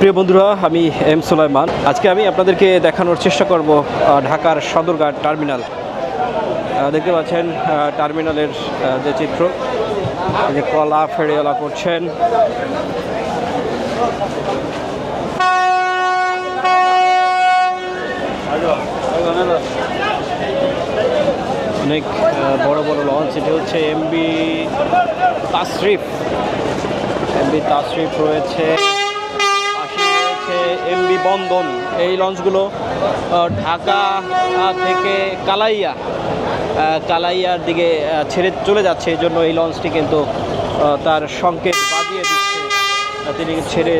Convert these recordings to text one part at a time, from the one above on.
প্রিয় বন্ধুরা, আমি এম সুলাইমান। আজকে আমি আপনাদেরকে দেখানোর চেষ্টা করব ঢাকার সদরঘাট টার্মিনাল। দেখতে পাচ্ছেন টার্মিনালের যে চিত্র, যে কলা ফেরিওয়ালা করছেন। অনেক বড় বড় লঞ্চ। এটি হচ্ছে এমবি তাশরিফ রয়েছে, এমবি বন্ধন। এই লঞ্চগুলো ঢাকা থেকে কালাইয়ার দিকে ছেড়ে চলে যাচ্ছে। এই জন্য এই লঞ্চটি কিন্তু তার সংকেত বাজিয়ে দিচ্ছে, তিনি ছেড়ে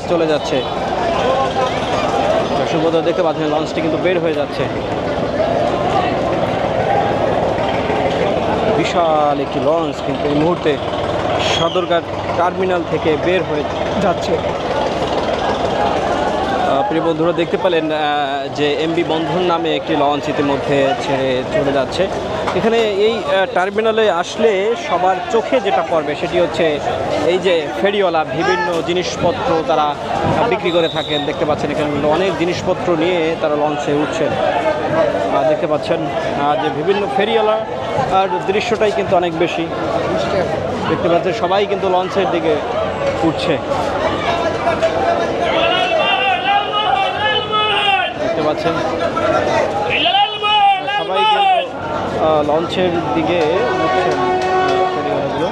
চলে যাচ্ছে। দর্শক বন্ধুরা দেখতে পাচ্ছেন লঞ্চটি কিন্তু বের হয়ে যাচ্ছে। বিশাল একটি লঞ্চ কিন্তু এই মুহূর্তে সদরঘাট টার্মিনাল থেকে বের হয়ে যাচ্ছে। প্রিয় বন্ধুরা দেখতে পেলেন যে এমবি বন্ধন নামে একটি লঞ্চ ইতিমধ্যে ছেড়ে চলে যাচ্ছে। এখানে এই টার্মিনালে আসলে সবার চোখে যেটা পড়বে সেটি হচ্ছে এই যে ফেরিওয়ালা বিভিন্ন জিনিসপত্র তারা বিক্রি করে থাকেন। দেখতে পাচ্ছেন এখানে কিন্তু অনেক জিনিসপত্র নিয়ে তারা লঞ্চে উঠছেন। দেখতে পাচ্ছেন যে বিভিন্ন ফেরিওয়ালা আর দৃশ্যটাই কিন্তু অনেক বেশি। দেখতে পাচ্ছেন সবাই কিন্তু লঞ্চের দিকে উঠছে। দেখতে পাচ্ছেন সবাই কিন্তু লঞ্চের দিকে উঠছেন ফেরিওয়ালাগুলো।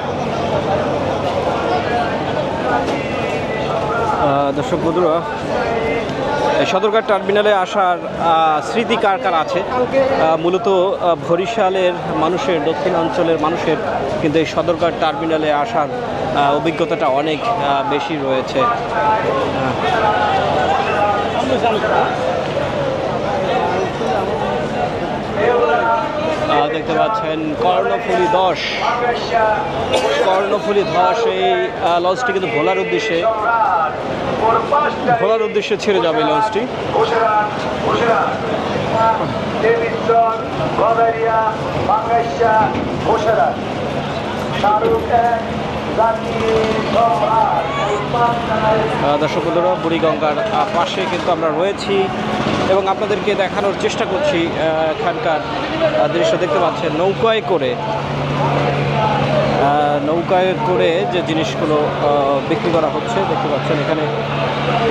দর্শক বন্ধুরা, সদরঘাট টার্মিনালে আসার স্মৃতি কার কার আছে? মূলত বরিশালের মানুষের, দক্ষিণাঞ্চলের মানুষের কিন্তু এই সদরঘাট টার্মিনালে আসার অভিজ্ঞতাটা অনেক বেশি রয়েছে। দেখতে পাচ্ছেন কর্ণফুলী 10 এই লঞ্চটি কিন্তু ভোলার উদ্দেশ্যে ছেড়ে যাবে এই লঞ্চটি। দর্শক বন্ধুরা, বুড়িগঙ্গার পাশে কিন্তু আমরা রয়েছি এবং আপনাদেরকে দেখানোর চেষ্টা করছি এখানকার দৃশ্য। দেখতে পাচ্ছেন নৌকায় করে যে জিনিসগুলো বিক্রি করা হচ্ছে। দেখতে পাচ্ছেন এখানে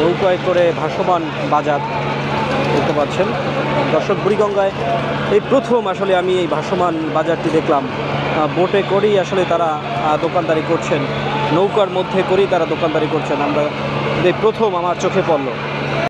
নৌকায় করে ভাসমান বাজার দেখতে পাচ্ছেন। দর্শক, বুড়িগঙ্গায় এই প্রথম আসলে আমি এই ভাসমান বাজারটি দেখলাম। বোটে করেই আসলে তারা দোকানদারি করছেন, নৌকার মধ্যে করেই তারা দোকানদারি করছেন। আমরা এই প্রথম আমার চোখে পড়ল।